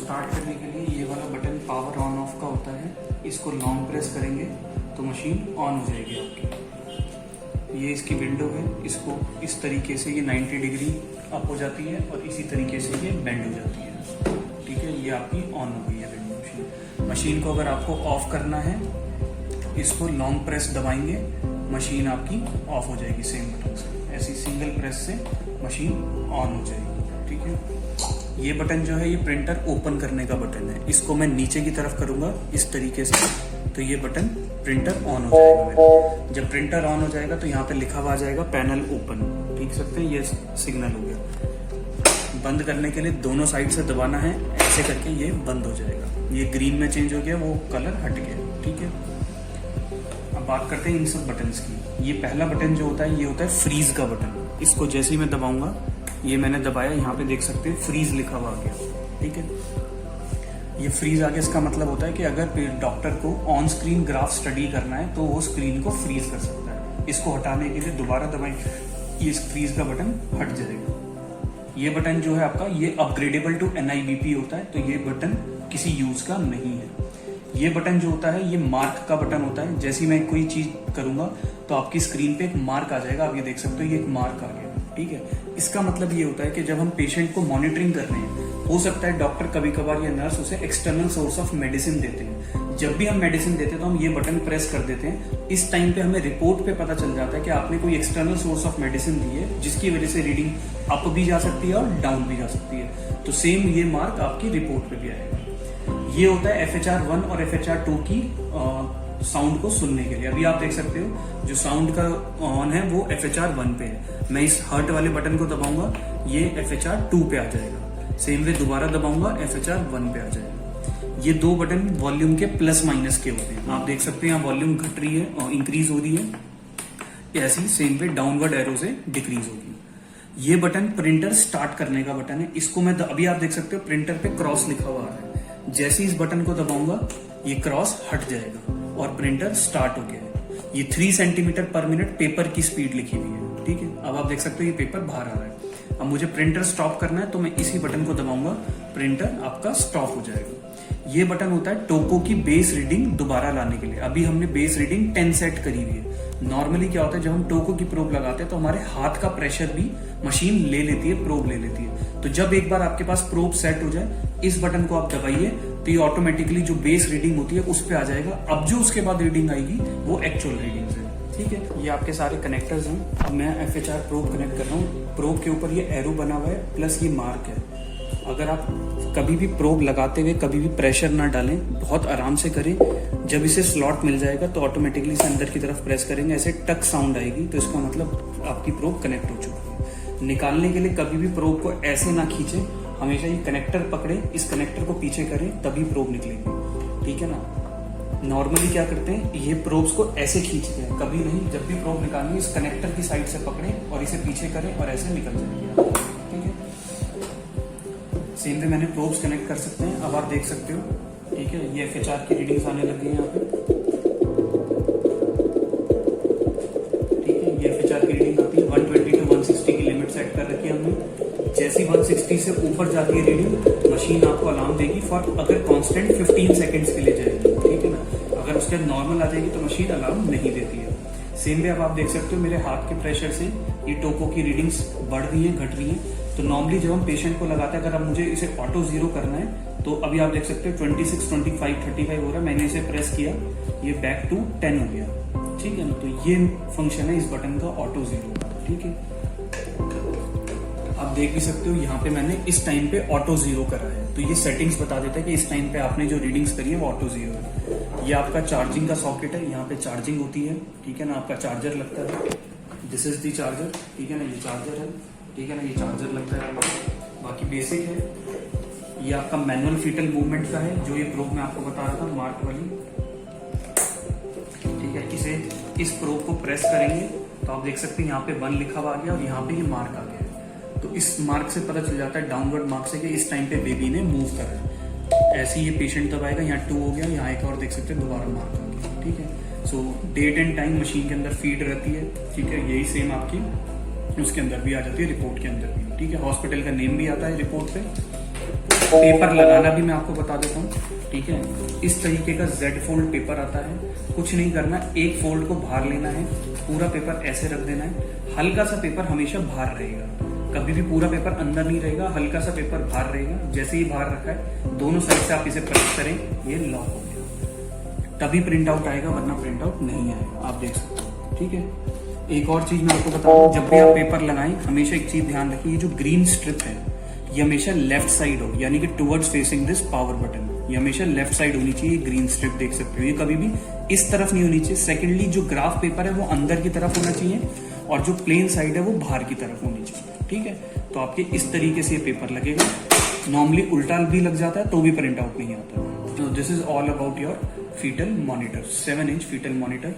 Start करने के लिए ये वाला बटन पावर ऑन ऑफ का होता है, इसको लॉन्ग प्रेस करेंगे तो मशीन ऑन हो जाएगी आपकी। ये इसकी विंडो है, इसको इस तरीके से ये 90 डिग्री अप हो जाती है और इसी तरीके से ये बेंड हो जाती है। ठीक है, ये आपकी ऑन हो गई है वेंडिंग मशीन। मशीन को अगर आपको ऑफ करना है, इसको लॉन्ग प्रेस दबाएंगे, मशीन आपकी ऑफ हो जाएगी सेम बटन से। ऐसी सिंगल प्रेस से मशीन ऑन हो जाएगी। ठीक है, ये बटन जो है ये प्रिंटर ओपन करने का बटन है। इसको मैं नीचे की तरफ करूंगा इस तरीके से, तो ये बटन प्रिंटर ऑन हो जाएगा मेरा। जब प्रिंटर ऑन हो जाएगा तो यहाँ पे लिखा हुआ आ जाएगा पैनल ओपन। ठीक सकते हैं, ये सिग्नल हो गया। बंद करने के लिए दोनों साइड से दबाना है, ऐसे करके ये बंद हो जाएगा। ये ग्रीन में चेंज हो गया, वो कलर हट गया। ठीक है, अब बात करते हैं इन सब बटन्स की। ये पहला बटन जो होता है ये होता है फ्रीज का बटन। इसको जैसे ही मैं दबाऊंगा, ये मैंने दबाया, यहाँ पे देख सकते हैं फ्रीज लिखा हुआ आ गया। ठीक है, ये फ्रीज आ गया, इसका मतलब होता है कि अगर डॉक्टर को ऑन स्क्रीन ग्राफ स्टडी करना है तो वो स्क्रीन को फ्रीज कर सकता है। इसको हटाने के लिए दोबारा दबाएं, ये फ्रीज का बटन हट जाएगा। ये बटन जो है आपका, ये अपग्रेडेबल टू NIBP होता है, तो ये बटन किसी यूज का नहीं है। ये बटन जो होता है ये मार्क का बटन होता है। जैसे मैं कोई चीज करूंगा तो आपकी स्क्रीन पे एक मार्क आ जाएगा। आप ये देख सकते हो, ये एक मार्क आ गया। ठीक है, इसका मतलब ये होता है कि जब हम पेशेंट को मॉनिटरिंग कर रहे हैं, हो सकता है डॉक्टर कभी कभार या नर्स उसे एक्सटर्नल सोर्स ऑफ मेडिसिन देते हैं। जब भी हम मेडिसिन देते हैं तो हम ये बटन प्रेस कर देते हैं। इस टाइम पे हमें रिपोर्ट पे पता चल जाता है कि आपने कोई एक्सटर्नल सोर्स ऑफ मेडिसिन दी है, जिसकी वजह से रीडिंग अप भी जा सकती है और डाउन भी जा सकती है। तो सेम ये मार्क आपकी रिपोर्ट पे भी आएगा। ये होता है FHR1 और FHR2 की साउंड को सुनने के लिए। अभी आप देख सकते हो जो साउंड का ऑन है वो FHR1 पे है। मैं इस हर्ट वाले बटन को दबाऊंगा, ये FHR2 पे आ जाएगा। सेम वे दोबारा दबाऊंगा, FHR1 पे आ जाएगा। ये दो बटन वॉल्यूम के प्लस माइनस के होते हैं। आप देख सकते हैं यहाँ वॉल्यूम घट रही है और इंक्रीज हो रही है। ऐसी सेम वे डाउनवर्ड एरो से डिक्रीज होगी। ये बटन प्रिंटर स्टार्ट करने का बटन है। इसको मैं अभी आप देख सकते हो प्रिंटर पे क्रॉस लिखा हुआ है। जैसे इस बटन को दबाऊंगा ये क्रॉस हट जाएगा और प्रिंटर स्टार्ट हो गया है। ये 3 सेंटीमीटर पर मिनट पेपर की स्पीड लिखी हुई है। ठीक है, अब आप देख सकते हो ये पेपर बाहर आ रहा है। अब मुझे प्रिंटर स्टॉप करना है तो मैं इसी बटन को दबाऊंगा, प्रिंटर आपका स्टॉप हो जाएगा। ये बटन होता है टोको की बेस रीडिंग दोबारा लाने के लिए। अभी हमने बेस रीडिंग 10 सेट करी हुई है। नॉर्मली क्या होता है, जब हम टोको की प्रोब लगाते हैं तो हमारे हाथ का प्रेशर भी मशीन ले लेती है, प्रोब ले लेती है। तो जब एक बार आपके पास प्रोब सेट हो जाए, इस बटन को आप दबाइए तो ये ऑटोमेटिकली जो बेस रीडिंग होती है उस पे आ जाएगा। अब जो उसके बाद रीडिंग आएगी वो एक्चुअल रीडिंग है। ठीक है, ये आपके सारे कनेक्टर्स हैं। अब मैं FHR प्रोब कनेक्ट कर रहा हूँ। प्रोब के ऊपर ये एरो बना हुआ है प्लस ये मार्क है। अगर आप कभी भी प्रोब लगाते हुए कभी भी प्रेशर ना डालें, बहुत आराम से करें। जब इसे स्लॉट मिल जाएगा तो ऑटोमेटिकली इसे अंदर की तरफ प्रेस करेंगे, ऐसे टक साउंड आएगी, तो इसका मतलब आपकी प्रोब कनेक्ट हो चुकी है। निकालने के लिए कभी भी प्रोब को ऐसे ना खींचे, हमेशा ये कनेक्टर पकड़े, इस कनेक्टर को पीछे करें, तभी प्रोब निकलेगी। ठीक है ना। नॉर्मली क्या करते हैं, ये प्रोब्स को ऐसे खींचते हैं, कभी नहीं। जब भी प्रोब निकालनी इस कनेक्टर की साइड से पकड़े और इसे पीछे करें और ऐसे निकल जाएगी। ठीक है, सेम वे मैंने प्रोब्स कनेक्ट कर सकते हैं। अब आप देख सकते हो, ठीक है, ये FHR की रीडिंग्स आने लगी है यहाँ पे। ठीक है, ये FHR की रीडिंग आती है। 120 to 160 की लिमिट सेट कर रखी है हमने। जैसी 160 से ऊपर जाती है रीडिंग, मशीन आपको अलार्म देगी फॉर, अगर कांस्टेंट 15 सेकंड्स के लिए जाएगी। ठीक है ना। अगर उसके बाद नॉर्मल आ जाएगी तो मशीन अलार्म नहीं देती है। सेम वे अब आप देख सकते हो मेरे हाथ के प्रेशर से ये टोको की रीडिंग्स बढ़ रही है, घट रही है। तो नॉर्मली जब हम पेशेंट को लगाते हैं, अगर अब मुझे इसे ऑटो जीरो करना है तो अभी आप देख सकते हो 26, 25, 35 हो रहा है। मैंने इसे प्रेस किया, ये बैक टू 10 हो गया। ठीक है ना। तो ये फंक्शन है इस बटन का, ऑटो जीरो का। ठीक है, आप देख भी सकते हो यहाँ पे मैंने इस टाइम पे ऑटो जीरो करा है, तो ये सेटिंग्स बता देता है कि इस टाइम पे आपने जो रीडिंग्स करी है वो ऑटो जीरो है। ये आपका चार्जिंग का सॉकेट है, यहाँ पे चार्जिंग होती है। ठीक है ना, आपका चार्जर लगता है, दिस इज दी चार्जर। ठीक है ना, ये चार्जर है। ठीक है ना, ये चार्जर लगता है आपका। बाकी बेसिक है। ये आपका मैनुअल फीटल मूवमेंट का है, जो ये प्रोब में आपको बता रहा था, मार्क वाली। ठीक है, इसे इस प्रोब को प्रेस करेंगे तो आप देख सकते हैं यहाँ पे 1 लिखा हुआ आ गया और यहाँ पे ये मार्क आ गया। तो इस मार्क से पता चल जाता है, डाउनवर्ड मार्क से, कि इस टाइम पे बेबी ने मूव करा है। ऐसे ही ये पेशेंट दबाएगा, यहाँ 2 हो गया, यहाँ एक और देख सकते हैं दोबारा मार्क आ गया। ठीक है, सो डेट एंड टाइम मशीन के अंदर फीड रहती है। ठीक है, यही सेम आपकी उसके अंदर भी आ जाती है, रिपोर्ट के अंदर भी। ठीक है, हॉस्पिटल का नेम भी आता है रिपोर्ट पे। पेपर लगाना भी मैं आपको बता देता हूँ, ठीक है। इस तरीके का Z फोल्ड पेपर आता है। कुछ नहीं करना, एक फोल्ड को बाहर लेना है, पूरा पेपर ऐसे रख देना है। हल्का सा पेपर हमेशा बाहर रहेगा, कभी भी पूरा पेपर अंदर नहीं रहेगा, हल्का सा पेपर बाहर रहेगा। जैसे ही बाहर रखा है, दोनों साइड से आप इसे प्रेस करें, ये लॉक हो गया, तभी प्रिंट आउट आएगा, वरना प्रिंट आउट नहीं आएगा। आप देख सकते हो, ठीक है। एक और चीज मैं आपको बता दूं, जब भी आप पेपर लगाएं, हमेशा एक चीज ध्यान रखिए, ये जो ग्रीन स्ट्रिप है ये हमेशा लेफ्ट साइड हो, यानी कि towards facing this power button. ये हमेशा लेफ्ट साइड होनी चाहिए। ग्रीन स्ट्रिप देख सकते हो, ये कभी भी इस तरफ नहीं होनी चाहिए। सेकेंडली, जो ग्राफ पेपर है वो अंदर की तरफ होना चाहिए, और जो प्लेन साइड है वो बाहर की तरफ होनी चाहिए, ठीक है। तो आपके इस तरीके से ये पेपर लगेगा। नॉर्मली उल्टा भी लग जाता है तो भी प्रिंट आउट नहीं आता। तो this is all about your foetal monitor, 7 inch foetal monitor.